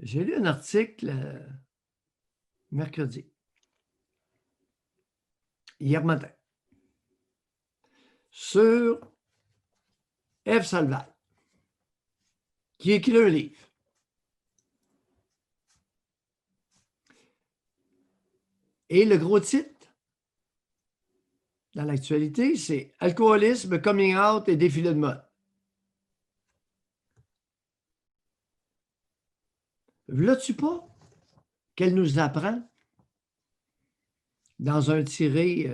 J'ai lu un article mercredi, hier matin, sur Ève Salvaille, qui écrit un livre. Et le gros titre, dans l'actualité, c'est « Alcoolisme, coming out et défilé de mode ». Vois-tu pas qu'elle nous apprend dans un tiré,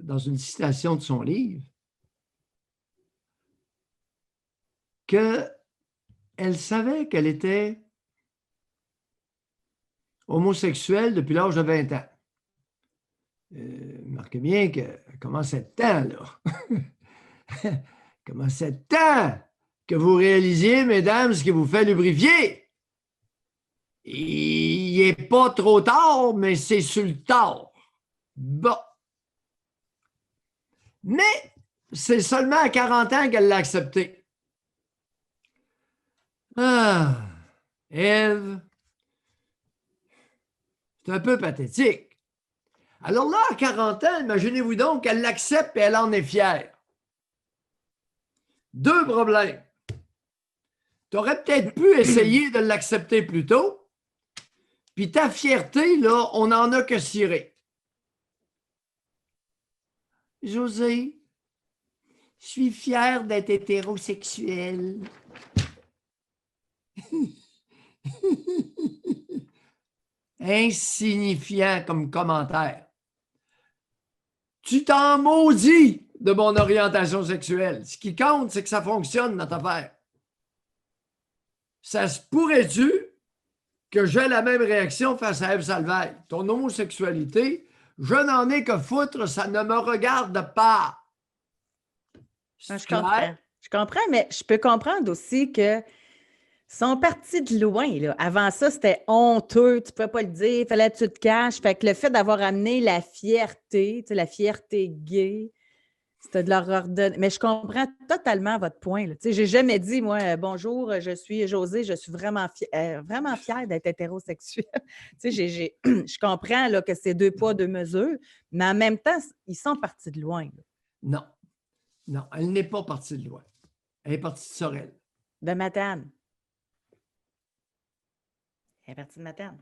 dans une citation de son livre, qu'elle savait qu'elle était homosexuelle depuis l'âge de 20 ans. Marquez bien qu'elle commence à être temps, là. Commence à être temps que vous réalisiez, mesdames, ce que vous fait lubrifier. Il n'est pas trop tard, mais c'est sur le tard. Bon. Mais c'est seulement à 40 ans qu'elle l'a accepté. Ah, Ève, c'est un peu pathétique. Alors là, à 40 ans, imaginez-vous donc qu'elle l'accepte et elle en est fière. Deux problèmes. Tu aurais peut-être pu essayer de l'accepter plus tôt, puis ta fierté, là, on n'en a que cirer. José, je suis fière d'être hétérosexuel. Insignifiant comme commentaire. Tu t'en maudis de mon orientation sexuelle. Ce qui compte, c'est que ça fonctionne, notre affaire. Ça se pourrait-tu que j'ai la même réaction face à Ève Salvaille? Ton homosexualité, je n'en ai que foutre, ça ne me regarde pas. Je comprends. Je comprends, mais je peux comprendre aussi que sont partis de loin, là. Avant ça, c'était honteux, tu ne pouvais pas le dire, il fallait que tu te caches. Fait que le fait d'avoir amené la fierté, tu sais, la fierté gay, c'était de leur ordonner. Mais je comprends totalement votre point. Tu sais, j'ai jamais dit, moi, bonjour, je suis Josée, je suis vraiment fière d'être hétérosexuelle. Tu sais, je comprends là, que c'est deux poids, deux mesures, mais en même temps, ils sont partis de loin. Là. Non, non, elle n'est pas partie de loin. Elle est partie de Sorel. De Matane. Elle est partie de Matane.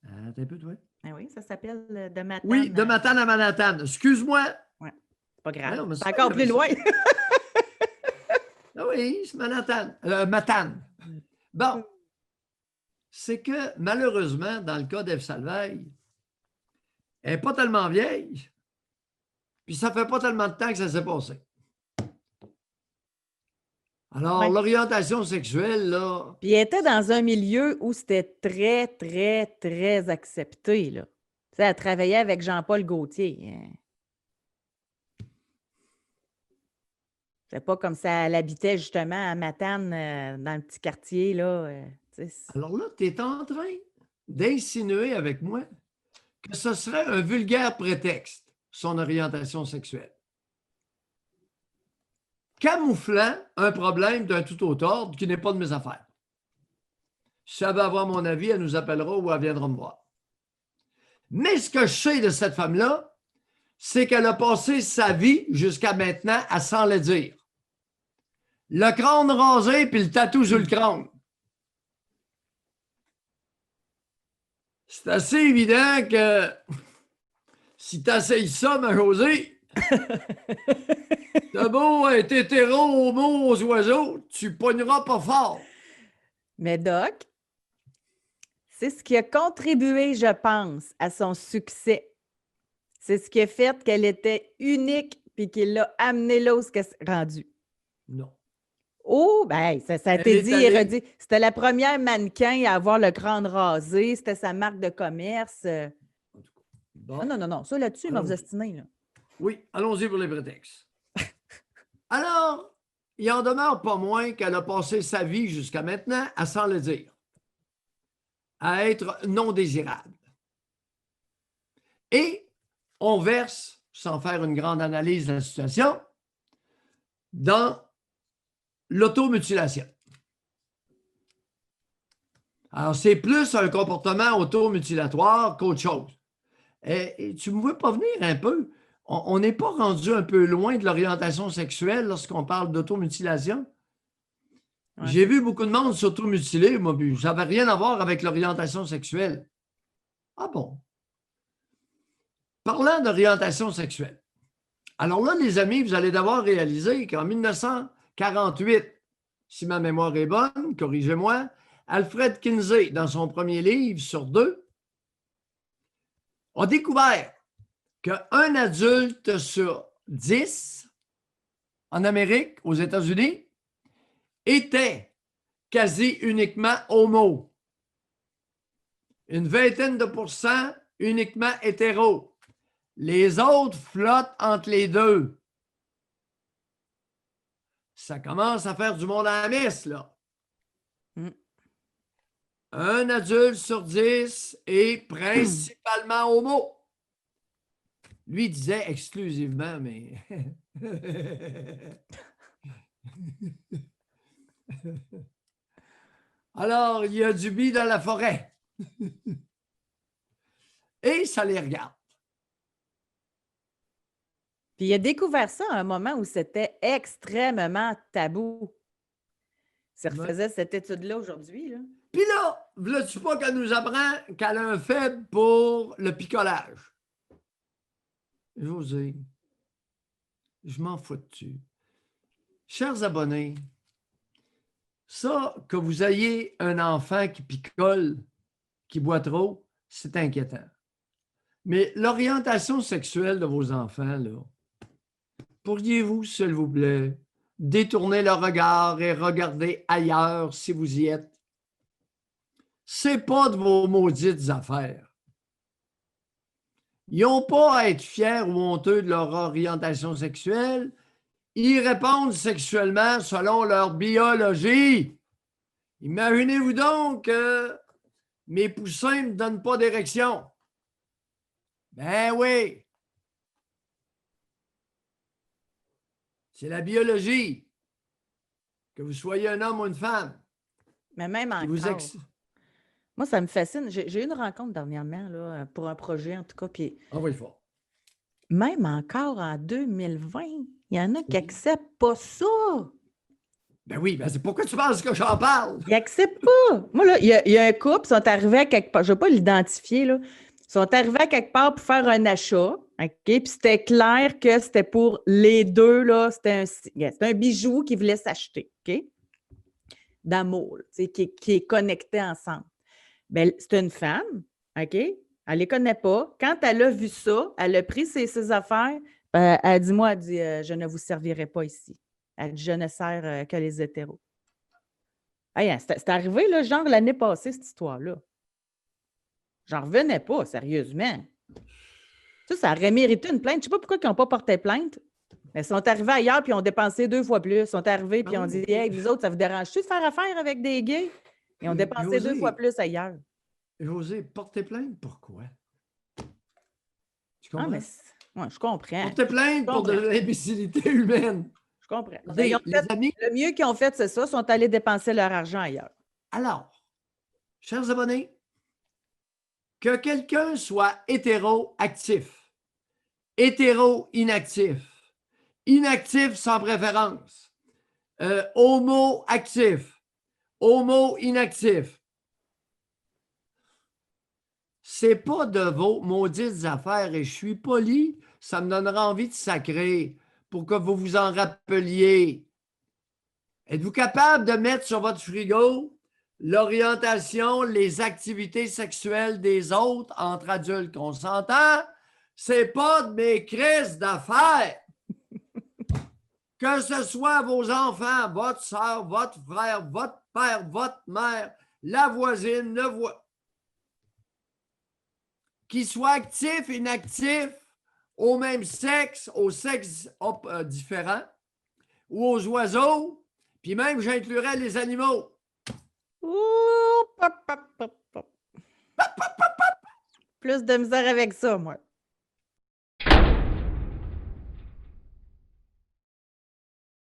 T'as un peu, toi? Ah oui, ça s'appelle de Matane. Oui, de Matane à Manhattan. Excuse-moi. Ouais, c'est pas grave. Non, c'est encore plus loin. Ah oui, c'est Manhattan. Matane. Bon. C'est que, malheureusement, dans le cas d'Ève Salvaille, elle n'est pas tellement vieille, puis ça fait pas tellement de temps que ça s'est passé. Alors, Ouais. l'orientation sexuelle, là... Puis elle était dans un milieu où c'était très, très, très accepté, là. Tu sais, elle travaillait avec Jean-Paul Gaultier. C'est pas comme ça, elle habitait justement à Matane, dans le petit quartier, là. Alors là, tu es en train d'insinuer avec moi que ce serait un vulgaire prétexte, son orientation sexuelle. Camouflant un problème d'un tout autre ordre qui n'est pas de mes affaires. Si elle veut avoir mon avis, elle nous appellera ou elle viendra me voir. Mais ce que je sais de cette femme-là, c'est qu'elle a passé sa vie jusqu'à maintenant à s'en le dire. Le crâne rasé puis le tatou sur le crâne. C'est assez évident que si tu essayes ça, ma Josée, t'as beau être hétéro, homo aux oiseaux, tu pogneras pas fort. Mais Doc, c'est ce qui a contribué, je pense, à son succès. C'est ce qui a fait qu'elle était unique puis qu'il l'a amenée là où elle s'est rendue. Non. Oh, ben, ça a été dit et redit. C'était la première mannequin à avoir le crâne rasé. C'était sa marque de commerce. Bon. Non. Ça, là-dessus, il m'a obstiné, là. Oui, allons-y pour les prétextes. Alors, il en demeure pas moins qu'elle a passé sa vie jusqu'à maintenant à s'en le dire, à être non désirable. Et on verse, sans faire une grande analyse de la situation, dans l'automutilation. Alors, c'est plus un comportement automutilatoire qu'autre chose. Et tu me vois pas venir un peu? On n'est pas rendu un peu loin de l'orientation sexuelle lorsqu'on parle d'automutilation? Ouais, J'ai vu beaucoup de monde s'automutiler, moi, puis ça n'avait rien à voir avec l'orientation sexuelle. Ah bon? Parlant d'orientation sexuelle. Alors là, les amis, vous allez devoir réaliser qu'en 1948, si ma mémoire est bonne, corrigez-moi, Alfred Kinsey, dans son premier livre sur 2, a découvert qu'un adulte sur 10 en Amérique, aux États-Unis, était quasi uniquement homo. Une vingtaine de pourcents uniquement hétéro. Les autres flottent entre les deux. Ça commence à faire du monde à la messe, là. Un adulte sur 10 est principalement homo. Lui disait exclusivement, mais... Alors, il y a du bi dans la forêt. Et ça les regarde. Puis il a découvert ça à un moment où c'était extrêmement tabou. Ça refaisait cette étude-là aujourd'hui, là. Puis là, veux-tu pas qu'elle nous apprend qu'elle a un faible pour le picolage? José, je m'en fous dessus. Chers abonnés, ça, que vous ayez un enfant qui picole, qui boit trop, c'est inquiétant. Mais l'orientation sexuelle de vos enfants, là, pourriez-vous, s'il vous plaît, détourner le regard et regarder ailleurs si vous y êtes? C'est pas de vos maudites affaires. Ils n'ont pas à être fiers ou honteux de leur orientation sexuelle. Ils répondent sexuellement selon leur biologie. Imaginez-vous donc que mes poussins ne me donnent pas d'érection. Ben oui. C'est la biologie. Que vous soyez un homme ou une femme. Mais même encore. Moi, ça me fascine. J'ai eu une rencontre dernièrement là, pour un projet, en tout cas. Puis oui, fort. Même encore en 2020, il y en a qui n'acceptent pas ça. Ben oui, ben c'est pourquoi tu penses que j'en parle? Ils n'acceptent pas. Moi, là, il y a un couple, ils sont arrivés à quelque part, je ne vais pas l'identifier, là. Ils sont arrivés à quelque part pour faire un achat, OK? Puis c'était clair que c'était pour les deux, là. C'était un bijou qu'ils voulaient s'acheter, OK? D'amour, qui est connecté ensemble. Bien, c'est une femme, OK? Elle ne les connaît pas. Quand elle a vu ça, elle a pris ses affaires. Elle a dit, moi, elle dit, je ne vous servirai pas ici. Elle dit, je ne sers que les hétéros. Hey, c'est arrivé, là, genre l'année passée, cette histoire-là. J'en revenais pas, sérieusement. Ça aurait mérité une plainte. Je ne sais pas pourquoi ils n'ont pas porté plainte. Mais ils sont arrivés ailleurs puis ils ont dépensé 2 fois plus. Ils sont arrivés puis ils ont dit, hey, vous autres, ça vous dérange-tu de faire affaire avec des gays? Ils ont dépensé 2 fois plus ailleurs. José, porter plainte, pourquoi? Tu comprends? Ah, mais ouais, je comprends. Porter plainte pour de l'imbécilité humaine. Je comprends. Les amis, le mieux qu'ils ont fait, c'est ça. Ils sont allés dépenser leur argent ailleurs. Alors, chers abonnés, que quelqu'un soit hétéro-actif, hétéro-inactif, inactif sans préférence, homo-actif, homo-inactif, c'est pas de vos maudites affaires et je suis poli, ça me donnera envie de sacrer pour que vous vous en rappeliez. Êtes-vous capable de mettre sur votre frigo l'orientation, les activités sexuelles des autres entre adultes consentants? C'est pas de mes crises d'affaires. Que ce soit vos enfants, votre soeur, votre frère, votre père, votre mère, la voisine, le voisin, qu'ils soient actifs, inactifs, au même sexe, au sexe différent, ou aux oiseaux, puis même j'inclurais les animaux. Plus de misère avec ça, moi.